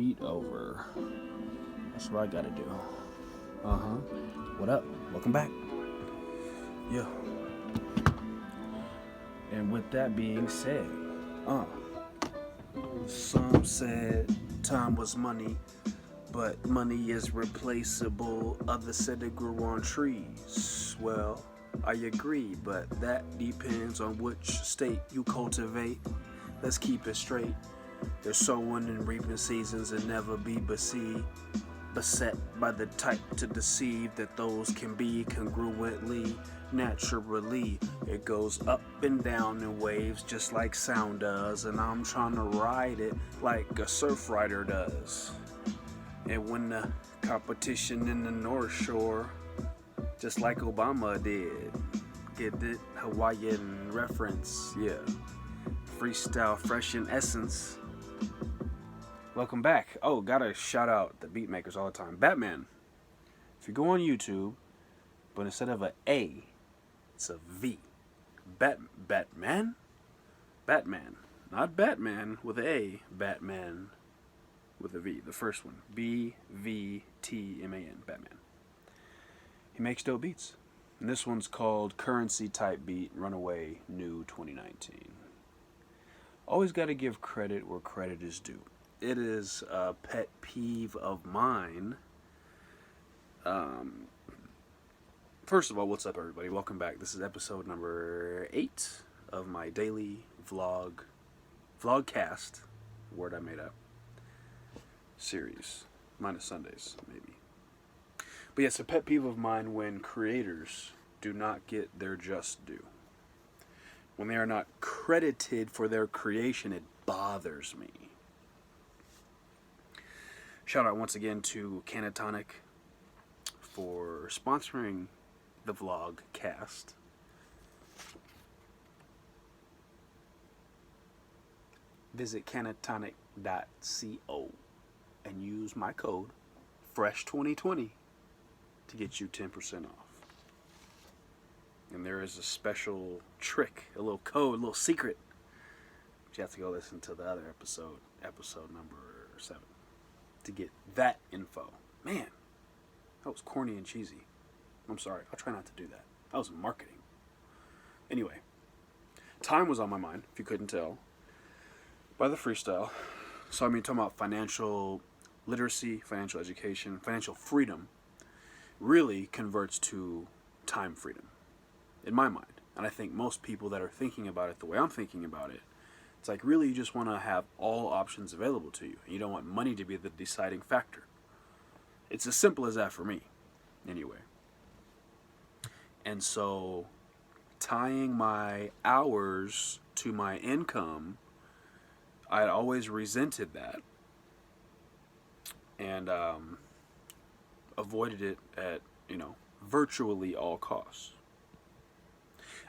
beat over. That's what I gotta do. What up? Welcome back. Yeah. And with that being said, some said time was money, but money is replaceable. Others said it grew on trees. Well, I agree, but that depends on which state you cultivate. Let's keep it straight. There's sowing and reaping seasons and never be beset by the type to deceive that those can be congruently, naturally. It goes up and down in waves just like sound does, and I'm trying to ride it like a surf rider does. And when the competition in the North Shore, just like Obama did, get it? Hawaiian reference, yeah. Freestyle, fresh in essence. Welcome back. Oh, gotta shout out the beat makers all the time. Batman. If you go on YouTube, but instead of a A, it's a V. Batman? Batman. Not Batman with a A. Batman with a V. The first one. BVTMAN. Batman. He makes dope beats. And this one's called Currency Type Beat Runaway New 2019. Always got to give credit where credit is due. It is a pet peeve of mine. First of all, what's up, everybody? Welcome back. This is episode number 8 of my daily VlogCast, word I made up, series, minus Sundays, maybe. But yeah, it's a pet peeve of mine when creators do not get their just due. When they are not credited for their creation, it bothers me. Shout out once again to Canatonic for sponsoring the VlogCast. Visit canatonic.co and use my code FRESH2020 to get you 10% off. And there is a special trick, a little code, a little secret. But you have to go listen to the other episode number 7, to get that info. Man, that was corny and cheesy. I'm sorry. I'll try not to do that. That was marketing. Anyway, time was on my mind, if you couldn't tell, by the freestyle. So, I mean, talking about financial literacy, financial education, financial freedom really converts to time freedom, in my mind. And I think most people that are thinking about it the way I'm thinking about it, it's like really you just want to have all options available to you. You don't want money to be the deciding factor. It's as simple as that for me, anyway. And so tying my hours to my income, I'd always resented that and avoided it at, virtually all costs.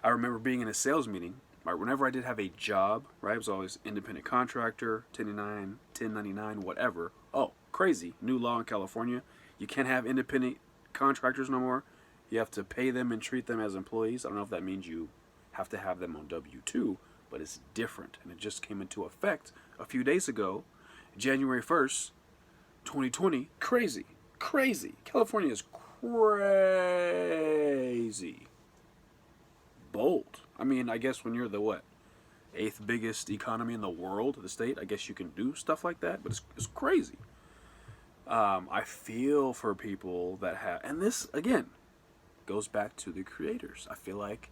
I remember being in a sales meeting, right, whenever I did have a job, right, it was always independent contractor, 1099, whatever. Oh, crazy, new law in California. You can't have independent contractors no more. You have to pay them and treat them as employees. I don't know if that means you have to have them on W-2, but it's different. And it just came into effect a few days ago, January 1st, 2020. Crazy. California is crazy. Bold. I mean, I guess when you're the, 8th biggest economy in the world, the state, I guess you can do stuff like that, but it's crazy. I feel for people that have, and this, again, goes back to the creators. I feel like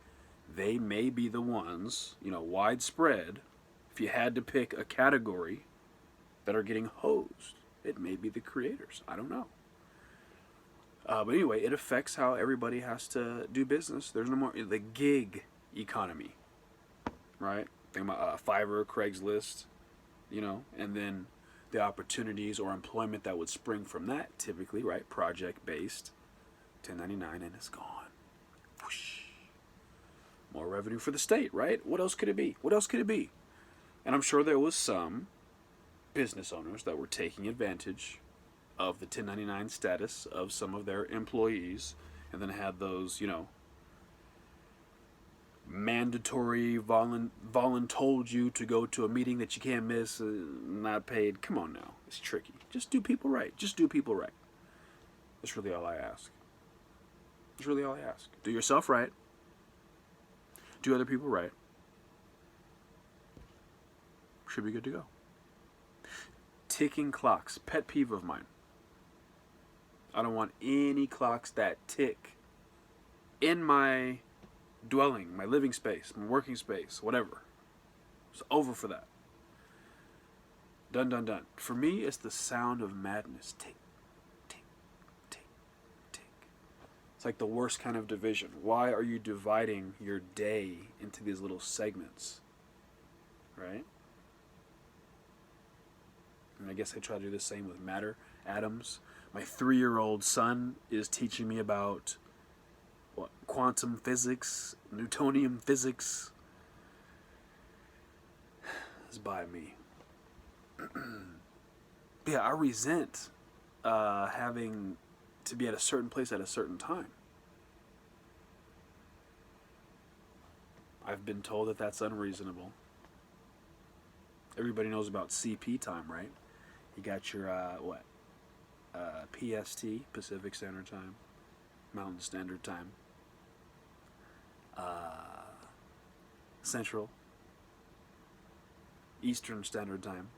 they may be the ones, widespread, if you had to pick a category, that are getting hosed. It may be the creators. I don't know. But anyway, it affects how everybody has to do business. There's no more, the gig economy, right? Think about Fiverr, Craigslist, and then the opportunities or employment that would spring from that, typically, right? Project-based, 1099, and it's gone. Whoosh. More revenue for the state, right? What else could it be? And I'm sure there was some business owners that were taking advantage of the 1099 status of some of their employees, and then had those, mandatory told you to go to a meeting that you can't miss, not paid. Come on now. It's tricky. Just do people right. Just do people right. That's really all I ask. That's really all I ask. Do yourself right. Do other people right. Should be good to go. Ticking clocks. Pet peeve of mine. I don't want any clocks that tick in my dwelling, my living space, my working space, whatever. It's over for that. Done, done, done. For me, it's the sound of madness. Tick, tick, tick, tick. It's like the worst kind of division. Why are you dividing your day into these little segments? Right? And I guess I try to do the same with matter, atoms. My 3-year-old son is teaching me about quantum physics, Newtonian physics. It's by me. Yeah, I resent having to be at a certain place at a certain time. I've been told that that's unreasonable. Everybody knows about CP time, right? You got your, PST, Pacific Standard Time, Mountain Standard Time, Central, Eastern Standard Time,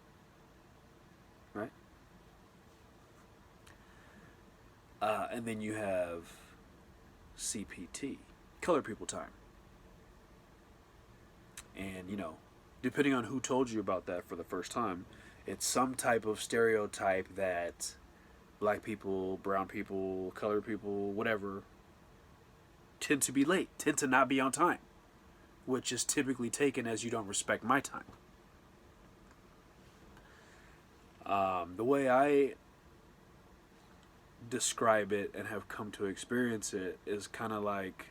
right? And then you have CPT, Color People Time. And, you know, depending on who told you about that for the first time, it's some type of stereotype that black people, brown people, colored people, whatever, tend to be late, tend to not be on time, which is typically taken as you don't respect my time. The way I describe it and have come to experience it is kind of like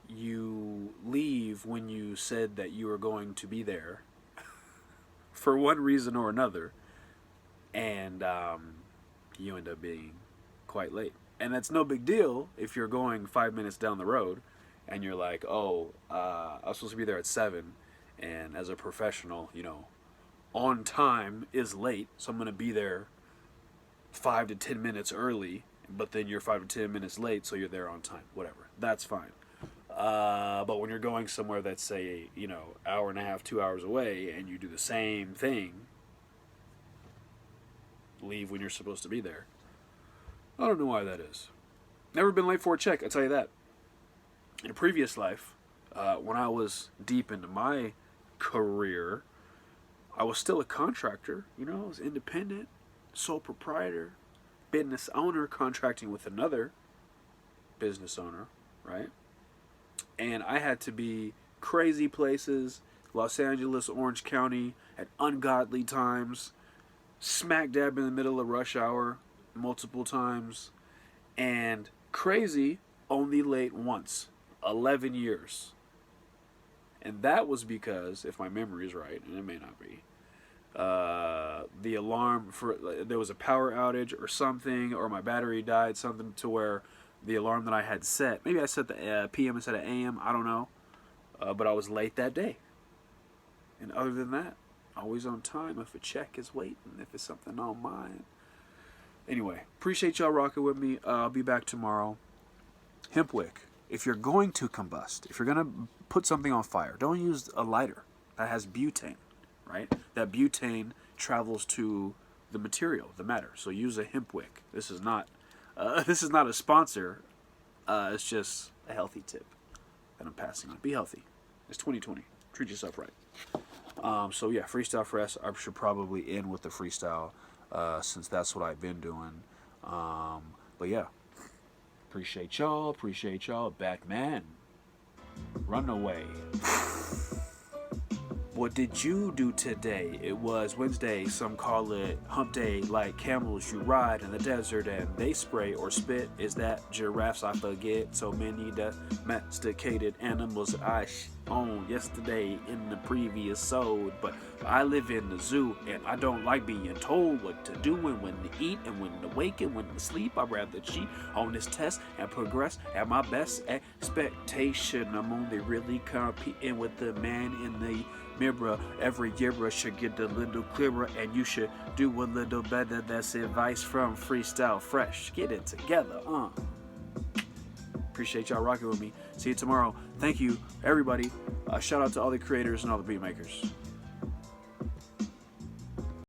you leave when you said that you were going to be there for one reason or another, and you end up being quite late. And that's no big deal if you're going 5 minutes down the road and you're like, oh, I was supposed to be there at 7, and as a professional, you know, on time is late, so I'm going to be there 5 to 10 minutes early, but then you're 5 to 10 minutes late, so you're there on time. Whatever. That's fine. But when you're going somewhere that's, say, you know, hour and a half, 2 hours away, and you do the same thing, leave when you're supposed to be there, I don't know why that is. Never been late for a check, I tell you that. In a previous life, when I was deep into my career, I was still a contractor. You know, I was independent, sole proprietor, business owner, contracting with another business owner, right? And I had to be crazy places, Los Angeles, Orange County, at ungodly times, smack dab in the middle of rush hour, multiple times, and crazy, only late once, 11 years. And that was because, if my memory is right, and it may not be, the alarm for, there was a power outage or something, or my battery died, something to where the alarm that I had set, maybe I set the PM instead of AM, I don't know, but I was late that day. And other than that, always on time if a check is waiting, if it's something on mine. Anyway, appreciate y'all rocking with me. I'll be back tomorrow. Hemp wick. If you're going to combust, if you're going to put something on fire, don't use a lighter that has butane, right? That butane travels to the material, the matter. So use a hemp wick. This is not a sponsor. It's just a healthy tip that I'm passing on. Be healthy. It's 2020. Treat yourself right. So yeah, freestyle for us. I should probably end with the freestyle since that's what I've been doing. But yeah, appreciate y'all. Batman, run away. What did you do today? It was Wednesday. Some call it hump day, like camels you ride in the desert and they spray or spit. Is that giraffes? I forget. So many domesticated animals. on yesterday in the previous episode, but I live in the zoo and I don't like being told what to do and when to eat and when to wake and when to sleep. I'd rather cheat on this test and progress at my best expectation. I'm only really competing with the man in the mirror. Every year should get a little clearer, and you should do a little better. That's advice from Freestyle Fresh. Get it together, Appreciate y'all rocking with me. See you tomorrow. Thank you, everybody. Shout out to all the creators and all the beat makers.